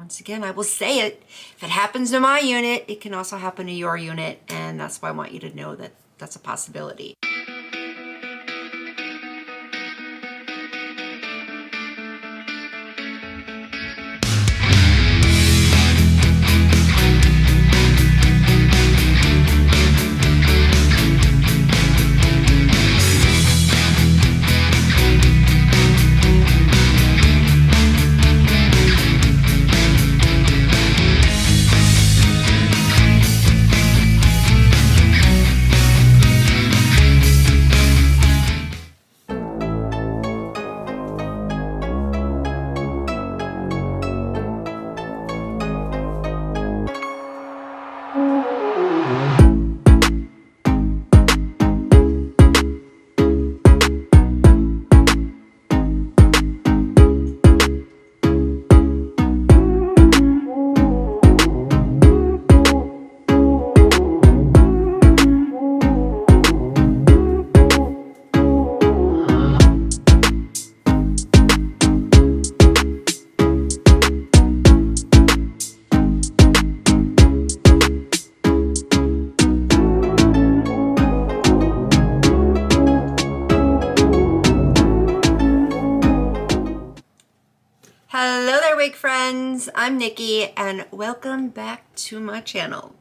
once again, I will say it. If it happens to my unit, it can also happen to your unit. And that's why I want you to know that that's a possibility. Hello there, wig friends. I'm Nikki and welcome back to my channel.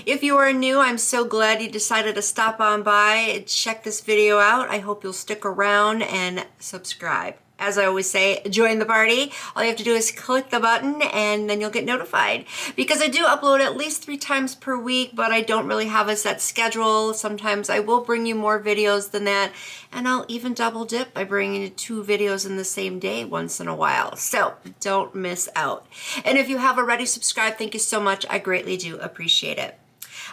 If you are new, I'm so glad you decided to stop on by and check this video out. I hope you'll stick around and subscribe. As I always say, join the party. All you have to do is click the button and then you'll get notified. Because I do upload at least 3 times per week, but I don't really have a set schedule. Sometimes I will bring you more videos than that, and I'll even double dip by bringing you 2 videos in the same day once in a while. So don't miss out. And if you have already subscribed, thank you so much. I greatly do appreciate it.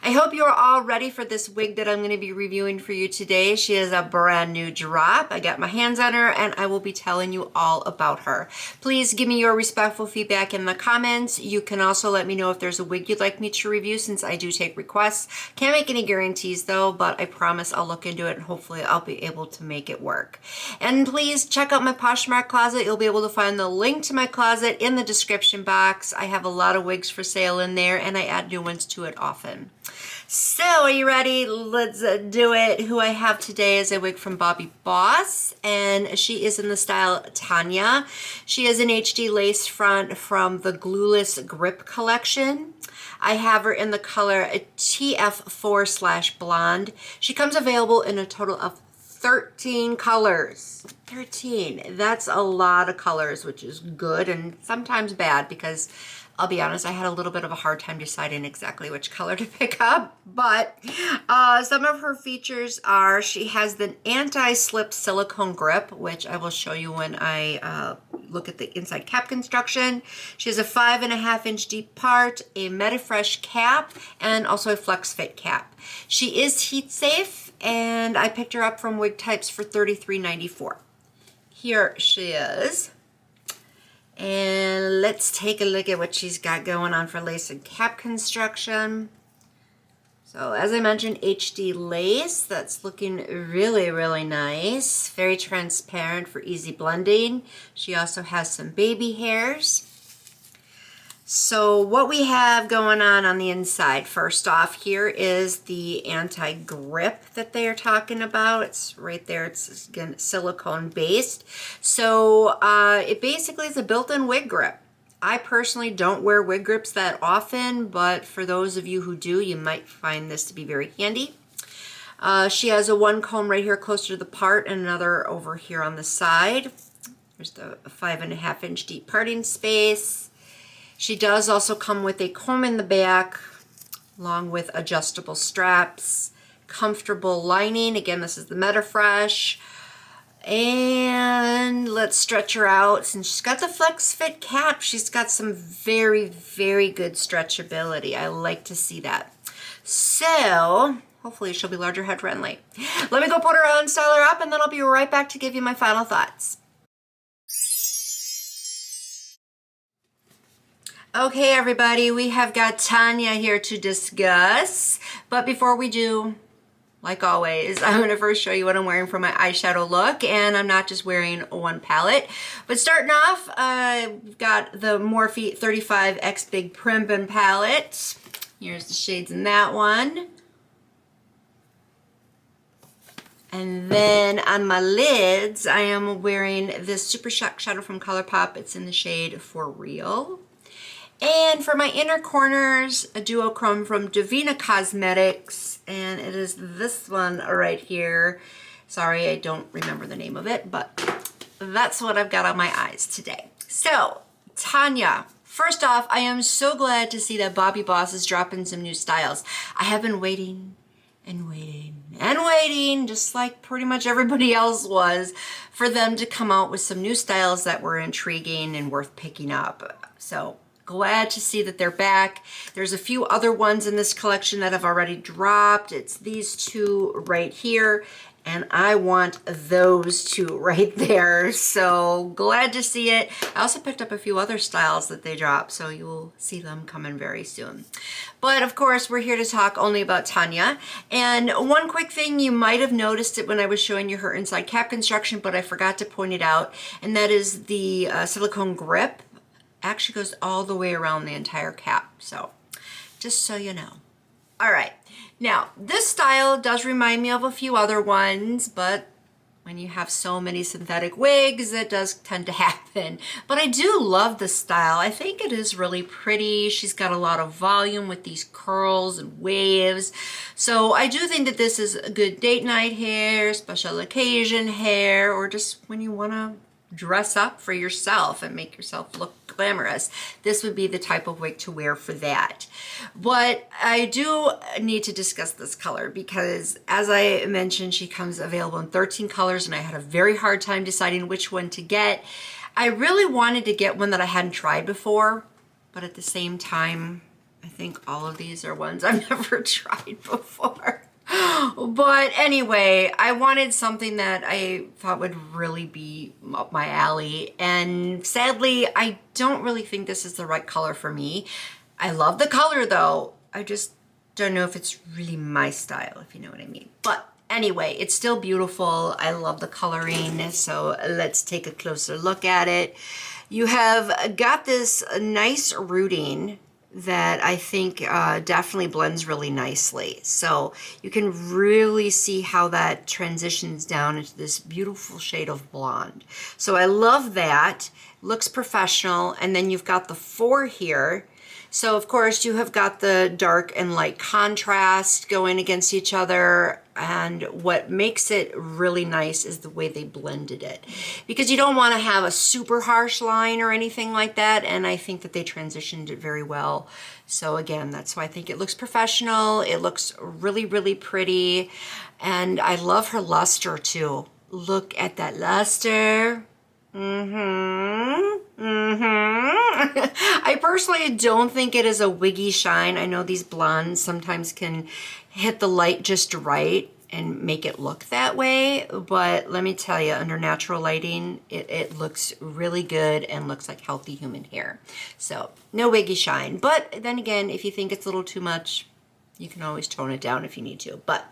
I hope you're all ready for this wig that I'm going to be reviewing for you today. She is a brand new drop. I got my hands on her and I will be telling you all about her. Please give me your respectful feedback in the comments. You can also let me know if there's a wig you'd like me to review, since I do take requests. Can't make any guarantees though, but I promise I'll look into it and hopefully I'll be able to make it work. And please check out my Poshmark closet. You'll be able to find the link to my closet in the description box. I have a lot of wigs for sale in there and I add new ones to it often. So are you ready? Let's do it. Who I have today is a wig from Bobbi Boss, and she is in the style Tanya. She is an HD lace front from the Glueless Grip Collection. I have her in the color TF4/blonde. She comes available in a total of 13 colors. 13. That's a lot of colors, which is good and sometimes bad, because I'll be honest, I had a little bit of a hard time deciding exactly which color to pick up, but some of her features are she has the anti-slip silicone grip, which I will show you when I look at the inside cap construction. She has a 5.5 inch deep part, a MetaFresh cap, and also a flex fit cap. She is heat safe, and I picked her up from Wigtypes for $33.94. Here she is. And let's take a look at what she's got going on for lace and cap construction. So as I mentioned, HD lace, that's looking really, really nice. Very transparent for easy blending. She also has some baby hairs. So what we have going on the inside, first off, here is the anti-grip that they are talking about. It's right there. It's, again, silicone based. So it basically is a built-in wig grip. I personally don't wear wig grips that often, but for those of you who do, you might find this to be very handy. She has a 1 comb right here closer to the part and another over here on the side. There's the 5.5 inch deep parting space. She does also come with a comb in the back, along with adjustable straps, comfortable lining. Again, this is the MetaFresh. And let's stretch her out. Since she's got the flex fit cap, she's got some very, very good stretchability. I like to see that. So hopefully she'll be larger head friendly. Let me go put her on, style her up, and then I'll be right back to give you my final thoughts. Okay, everybody, we have got Tanya here to discuss, but before we do, like always, I'm going to first show you what I'm wearing for my eyeshadow look, and I'm not just wearing one palette. But starting off, we've got the Morphe 35X Big Primpin palette. Here's the shades in that one. And then on my lids, I am wearing this Super Shock Shadow from ColourPop. It's in the shade For Real. And for my inner corners, a duochrome from Divina Cosmetics, and it is this one right here. Sorry, I don't remember the name of it, but that's what I've got on my eyes today. So, Tanya. First off, I am so glad to see that Bobbi Boss is dropping some new styles. I have been waiting and waiting and waiting, just like pretty much everybody else was, for them to come out with some new styles that were intriguing and worth picking up. So, glad to see that they're back. There's a few other ones in this collection that have already dropped. It's these two right here, and I want those two right there. So glad to see it. I also picked up a few other styles that they dropped, so you will see them coming very soon. But of course, we're here to talk only about Tanya. And one quick thing, you might have noticed it when I was showing you her inside cap construction, but I forgot to point it out, and that is the silicone grip. Actually goes all the way around the entire cap, so just so you know. All right, now this style does remind me of a few other ones, but when you have so many synthetic wigs, it does tend to happen. But I do love this style. I think it is really pretty. She's got a lot of volume with these curls and waves. So I do think that this is a good date night hair, special occasion hair, or just when you want to dress up for yourself and make yourself look glamorous. This would be the type of wig to wear for that. But I do need to discuss this color because, as I mentioned, she comes available in 13 colors, and I had a very hard time deciding which one to get. I really wanted to get one that I hadn't tried before, but at the same time, I think all of these are ones I've never tried before. But anyway, I wanted something that I thought would really be up my alley, and sadly, I don't really think this is the right color for me. I love the color though. I just don't know if it's really my style, if you know what I mean. But anyway, it's still beautiful. I love the coloring, so let's take a closer look at it. You have got this nice rooting that I think definitely blends really nicely. So you can really see how that transitions down into this beautiful shade of blonde. So I love that. Looks professional. And then you've got the 4 here. So of course you have got the dark and light contrast going against each other, and what makes it really nice is the way they blended it, because you don't want to have a super harsh line or anything like that, and I think that they transitioned it very well. So again, that's why I think it looks professional. It looks really, really pretty, and I love her luster too. Look at that luster. I personally don't think it is a wiggy shine. I know these blondes sometimes can hit the light just right and make it look that way, but let me tell you, under natural lighting, it looks really good and looks like healthy human hair. So no wiggy shine, but then again, if you think it's a little too much, you can always tone it down if you need to. But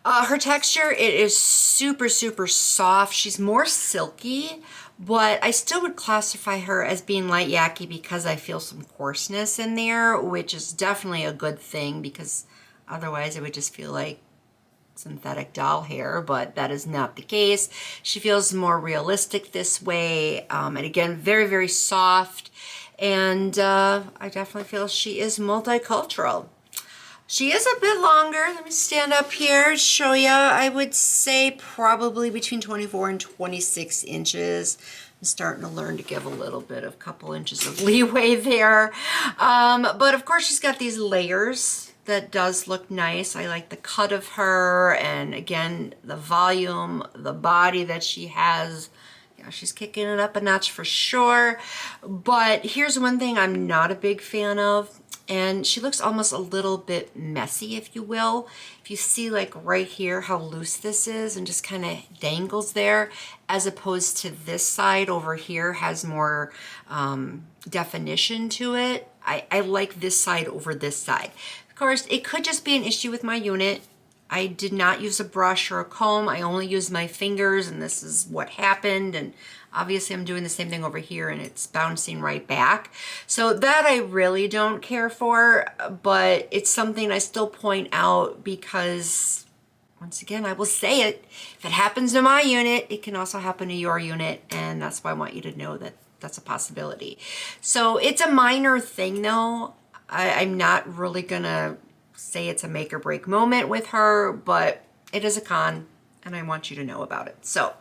her texture, it is super, super soft. She's more silky, but I still would classify her as being light yucky because I feel some coarseness in there, which is definitely a good thing, because otherwise it would just feel like synthetic doll hair, but that is not the case. She feels more realistic this way, and again, very, very soft, and I definitely feel she is multicultural. She is a bit longer. Let me stand up here and show you. I would say probably between 24 and 26 inches. I'm starting to learn to give a little bit of couple inches of leeway there. But of course she's got these layers that does look nice. I like the cut of her, and again, the volume, the body that she has. Yeah, she's kicking it up a notch for sure. But here's one thing I'm not a big fan of. And she looks almost a little bit messy, if you will. If you see like right here how loose this is and just kind of dangles there, as opposed to this side over here has more definition to it. I like this side over this side. Of course, it could just be an issue with my unit. I did not use a brush or a comb. I only used my fingers, and this is what happened. And obviously I'm doing the same thing over here and it's bouncing right back. So that I really don't care for, but it's something I still point out because, once again, I will say it. If it happens to my unit, it can also happen to your unit, and that's why I want you to know that that's a possibility. So it's a minor thing though. I'm not really gonna say it's a make or break moment with her, but it is a con and I want you to know about it. So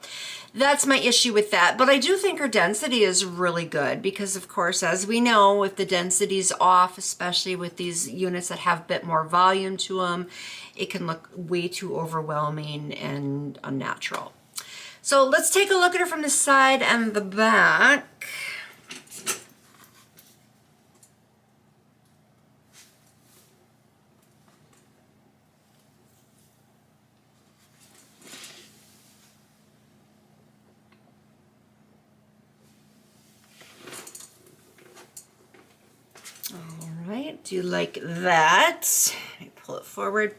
that's my issue with that. But I do think her density is really good because, of course, as we know, if the density's off, especially with these units that have a bit more volume to them, it can look way too overwhelming and unnatural. So let's take a look at her from the side and the back. Do you like that? Let me pull it forward.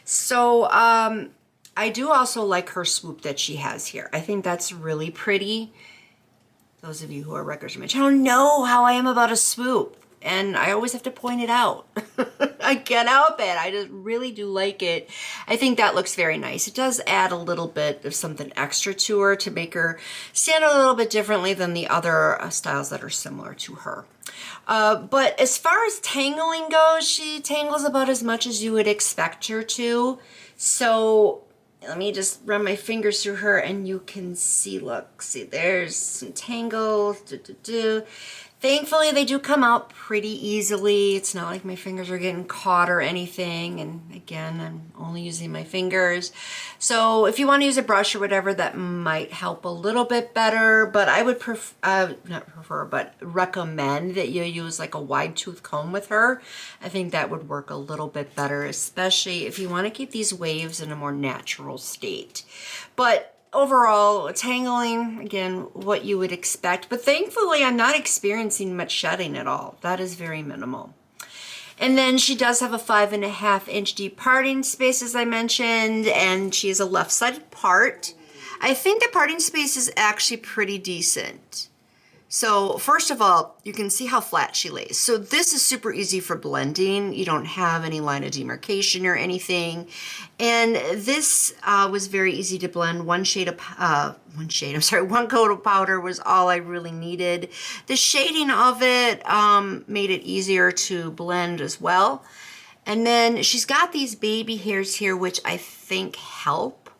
So I do also like her swoop that she has here. I think that's really pretty. Those of you who are regulars on my channel know how I am about a swoop, and I always have to point it out. I can't help it. I just really do like it. I think that looks very nice. It does add a little bit of something extra to her to make her stand a little bit differently than the other styles that are similar to her. But as far as tangling goes, she tangles about as much as you would expect her to. So let me just run my fingers through her and you can see, look, see there's some tangles. Thankfully, they do come out pretty easily. It's not like my fingers are getting caught or anything. And again, I'm only using my fingers. So if you want to use a brush or whatever, that might help a little bit better. But I would but recommend that you use like a wide tooth comb with her. I think that would work a little bit better, especially if you want to keep these waves in a more natural state. But overall, tangling, again, what you would expect, but thankfully I'm not experiencing much shedding at all. That is very minimal. And then she does have a 5.5 inch deep parting space, as I mentioned, and she is a left-sided part. I think the parting space is actually pretty decent. So first of all, you can see how flat she lays. So this is super easy for blending. You don't have any line of demarcation or anything. And this was very easy to blend. One coat of powder was all I really needed. The shading of it made it easier to blend as well. And then she's got these baby hairs here, which I think help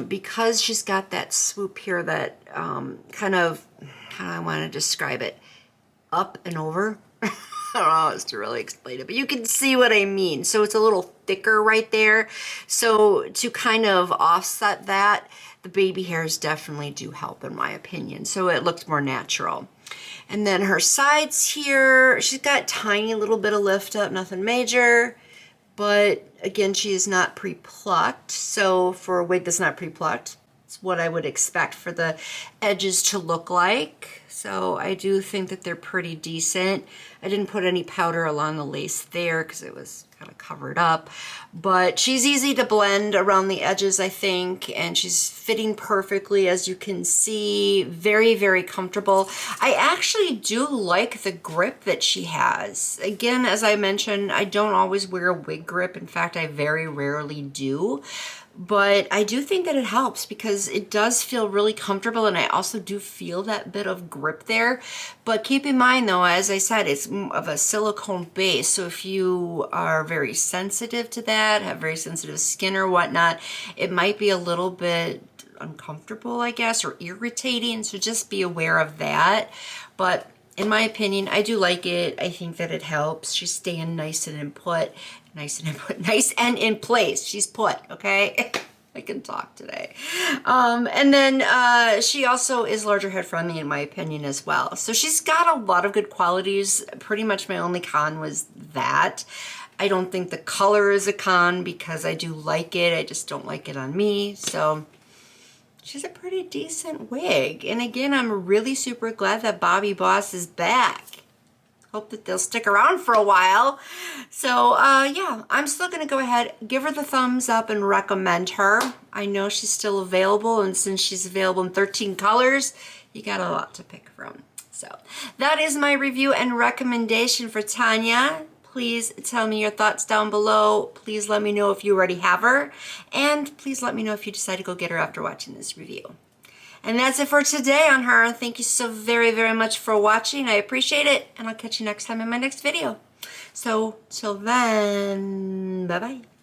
because she's got that swoop here that kind of, how do I want to describe it? Up and over. I don't know how else to really explain it, but you can see what I mean. So it's a little thicker right there. So to kind of offset that, the baby hairs definitely do help in my opinion. So it looks more natural. And then her sides here, she's got tiny little bit of lift up, nothing major. But again, she is not pre-plucked. So for a wig that's not pre-plucked, it's what I would expect for the edges to look like. So I do think that they're pretty decent. I didn't put any powder along the lace there because it was kind of covered up. But she's easy to blend around the edges, I think, and she's fitting perfectly, as you can see. Very, very comfortable. I actually do like the grip that she has. Again, as I mentioned, I don't always wear a wig grip. In fact, I very rarely do. But I do think that it helps because it does feel really comfortable, and I also do feel that bit of grip there. But keep in mind though, as I said, it's of a silicone base. So if you are very sensitive to that, have very sensitive skin or whatnot, it might be a little bit uncomfortable, I guess, or irritating. So just be aware of that. But in my opinion, I do like it. I think that it helps. She's staying nice and in place. She's put, okay? I can talk today. And then she also is larger head friendly in my opinion as well. So she's got a lot of good qualities. Pretty much my only con was that. I don't think the color is a con because I do like it. I just don't like it on me. So she's a pretty decent wig. And again, I'm really super glad that Bobbi Boss is back. hope that they'll stick around for a while. So yeah, I'm still gonna go ahead, give her the thumbs up and recommend her. I know she's still available, and since she's available in 13 colors, you got a lot to pick from. So that is my review and recommendation for Tanya. Please tell me your thoughts down below. Please let me know if you already have her, and please let me know if you decide to go get her after watching this review. And that's it for today on her. Thank you so very, very much for watching. I appreciate it, and I'll catch you next time in my next video. So till then, bye-bye.